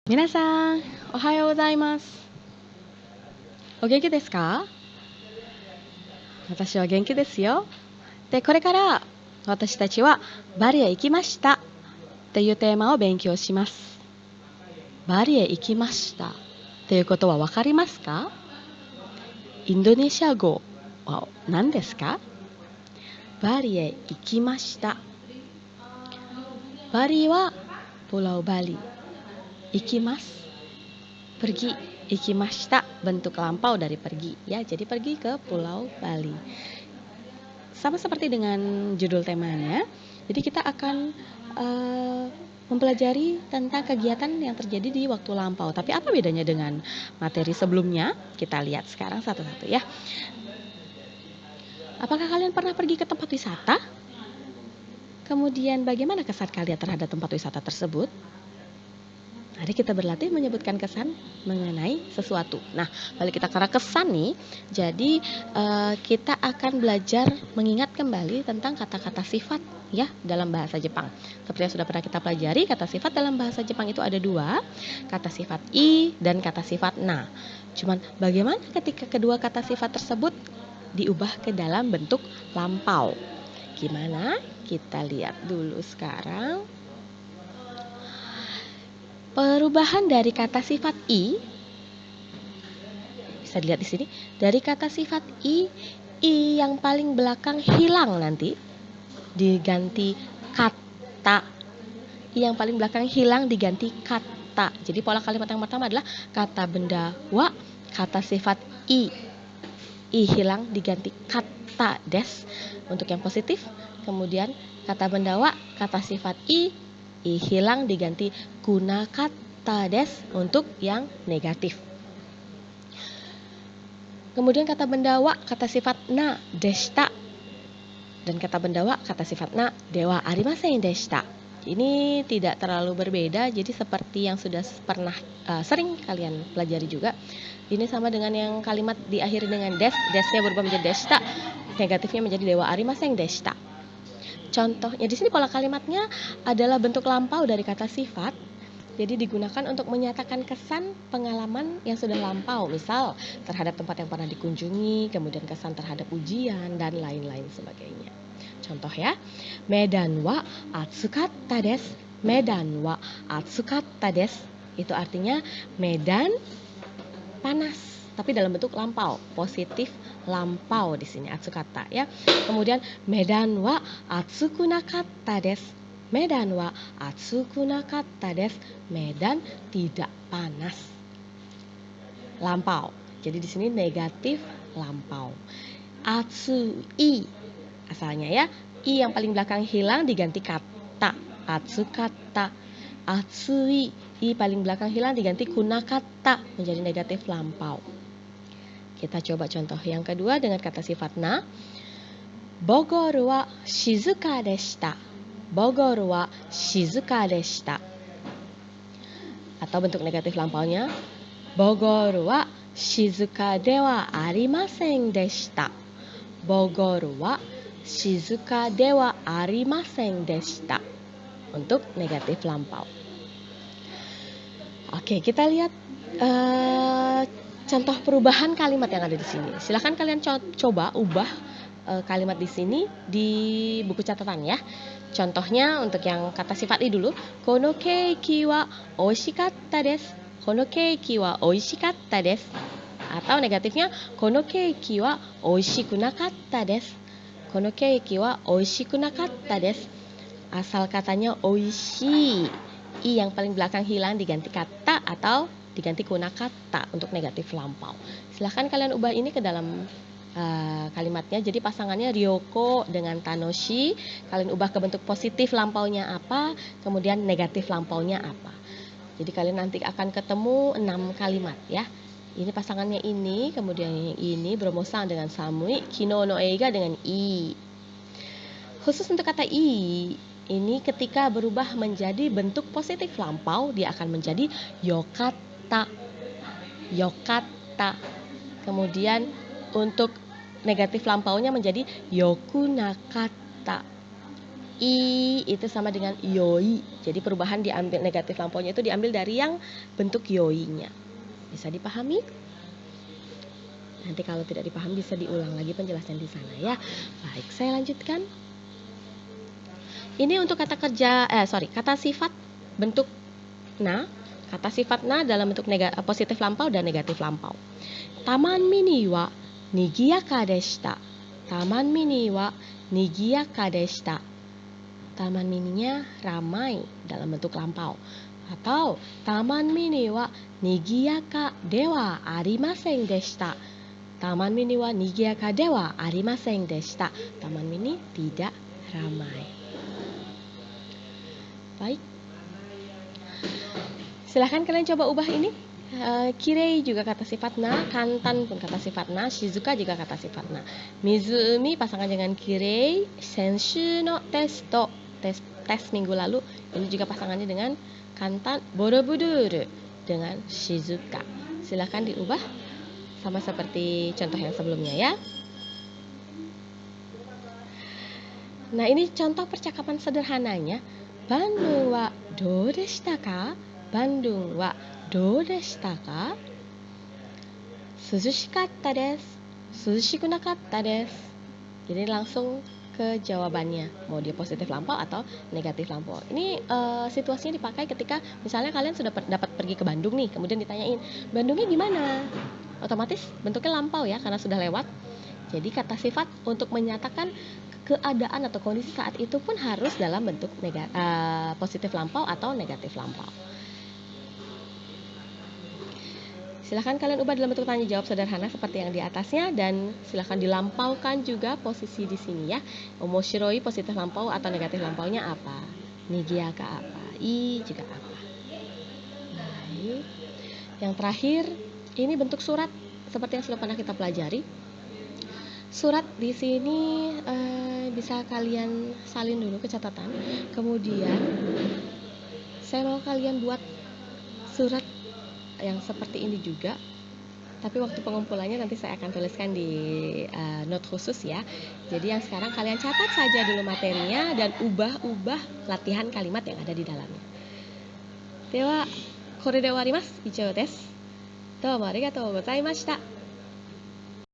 皆さん、おはようございます。お元気ですか？私は元気ですよ。で、これから私たちはバリへ行きましたというテーマを勉強します。バリへ行きましたということはわかりますか？インドネシア語は何ですか？バリへ行きました。バリはPulau Bali. 行きます。Pergi, ikimashita, bentuk lampau dari pergi ya, jadi pergi ke Pulau Bali. Sama seperti dengan judul temanya, jadi kita akan mempelajari tentang kegiatan yang terjadi di waktu lampau. Tapi apa bedanya dengan materi sebelumnya? Kita lihat sekarang satu-satu ya. Apakah kalian pernah pergi ke tempat wisata? Kemudian bagaimana kesan kalian terhadap tempat wisata tersebut? Mari kita berlatih menyebutkan kesan mengenai sesuatu. Nah, balik kita karena kesan nih, jadi kita akan belajar mengingat kembali tentang kata-kata sifat ya dalam bahasa Jepang. Seperti yang sudah pernah kita pelajari, kata sifat dalam bahasa Jepang itu ada dua, kata sifat i dan kata sifat na. Cuman bagaimana ketika kedua kata sifat tersebut diubah ke dalam bentuk lampau? Gimana? Kita lihat dulu sekarang. Perubahan dari kata sifat i bisa dilihat di sini. Dari kata sifat i yang paling belakang hilang nanti diganti kata. I yang paling belakang hilang diganti kata. Jadi pola kalimat yang pertama adalah kata benda wa, kata sifat i hilang diganti kata des untuk yang positif. Kemudian kata benda wa, kata sifat i hilang diganti gunakata des untuk yang negatif. Kemudian kata benda wa, kata sifat na deshita, dan kata benda wa, kata sifat na dewa arimasen deshita. Ini tidak terlalu berbeda, jadi seperti yang sudah pernah sering kalian pelajari juga. Ini sama dengan yang kalimat diakhiri dengan des, desnya berubah menjadi deshita, negatifnya menjadi dewa arimasen deshita. Contohnya di sini pola kalimatnya adalah bentuk lampau dari kata sifat. Jadi digunakan untuk menyatakan kesan pengalaman yang sudah lampau, misal terhadap tempat yang pernah dikunjungi, kemudian kesan terhadap ujian dan lain-lain sebagainya. Contoh ya, medan wa atsukatta desu. Medan wa atsukatta desu. Itu artinya medan panas, tapi dalam bentuk lampau, positif lampau di sini atsukata ya. Kemudian medan wa atsuku nakatta desu. Medan wa atsuku nakatta desu. Medan tidak panas. Lampau. Jadi di sini negatif lampau. Atsui asalnya ya. I yang paling belakang hilang diganti kata. Atsukata. Atsui i paling belakang hilang diganti kunakata menjadi negatif lampau. Kita coba contoh yang kedua dengan kata sifat na. Bogor wa shizuka deshita. Bogor wa shizuka deshita. Atau bentuk negatif lampaunya, Bogor wa shizuka dewa arimasen deshita. Bogor wa shizuka dewa arimasen deshita. Untuk negatif lampau. Oke, kita lihat contoh perubahan kalimat yang ada di sini. Silahkan kalian coba ubah kalimat di sini di buku catatan ya. Contohnya untuk yang kata sifat i dulu, kono keiki wa oishikatta desu. Kono keiki wa oishikatta desu. Atau negatifnya, kono keiki wa oishiku nakatta desu. Kono keiki wa oishiku nakatta desu. Asal katanya oishi. I yang paling belakang hilang diganti kata atau diganti kunakata untuk negatif lampau. Silahkan kalian ubah ini ke dalam kalimatnya. Jadi pasangannya Ryoko dengan Tanoshi. Kalian ubah ke bentuk positif lampaunya apa, kemudian negatif lampaunya apa. Jadi kalian nanti akan ketemu 6 kalimat ya. Ini pasangannya ini, kemudian yang ini Bromo-san dengan Samui, Kino no Eiga dengan i. Khusus untuk kata i, ini ketika berubah menjadi bentuk positif lampau, dia akan menjadi yokatta. Yokatta. Kemudian untuk negatif lampaunya menjadi yoku nakatta. I itu sama dengan yoi. Jadi perubahan diambil negatif lampaunya itu diambil dari yang bentuk yoi-nya. Bisa dipahami? Nanti kalau tidak dipahami bisa diulang lagi penjelasan di sana ya. Baik, saya lanjutkan. Ini untuk kata sifat bentuk na. Kata sifat na dalam bentuk positif lampau dan negatif lampau. Taman mini wa nigiyaka deshita. Taman mini wa nigiyaka deshita. Taman mininya ramai dalam bentuk lampau. Atau taman mini wa nigiyaka dewa arimasen deshita. Taman mini wa nigiyaka dewa arimasen deshita. Taman mini tidak ramai. Baik. Silahkan kalian coba ubah ini. Kirei juga kata sifat na, kantan pun kata sifat na, shizuka juga kata sifat na. Mizumi pasangan dengan kirei, senshu no testo, tes minggu lalu, ini juga pasangannya dengan kantan, borobudur dengan shizuka. Silahkan diubah sama seperti contoh yang sebelumnya ya. Nah, ini contoh percakapan sederhananya. Bandung wa dou deshita ka? Bandung wa dou deshita ka? Suzushikatta desu. Suzushiku nakatta desu. Jadi langsung ke jawabannya, mau dia positif lampau atau negatif lampau. Ini situasinya dipakai ketika misalnya kalian sudah dapat pergi ke Bandung nih, kemudian ditanyain, Bandungnya gimana? Otomatis bentuknya lampau ya, karena sudah lewat. Jadi kata sifat untuk menyatakan keadaan atau kondisi saat itu pun harus dalam bentuk positif lampau atau negatif lampau. Silahkan kalian ubah dalam bentuk tanya jawab sederhana seperti yang di atasnya, dan silahkan dilampaukan juga posisi di sini ya. Omoshiroi positif lampau atau negatif lampaunya apa? Nigiyaka apa? I juga apa? Baik. Yang terakhir, ini bentuk surat seperti yang sudah pernah kita pelajari. Surat di sini bisa kalian salin dulu ke catatan. Kemudian saya mau kalian buat surat yang seperti ini juga. Tapi waktu pengumpulannya nanti saya akan tuliskan di note khusus ya. Jadi yang sekarang kalian catat saja dulu materinya dan ubah-ubah latihan kalimat yang ada di dalamnya. Dewa, kore de owarimasu. Ichou desu. Domo arigatou gozaimashita.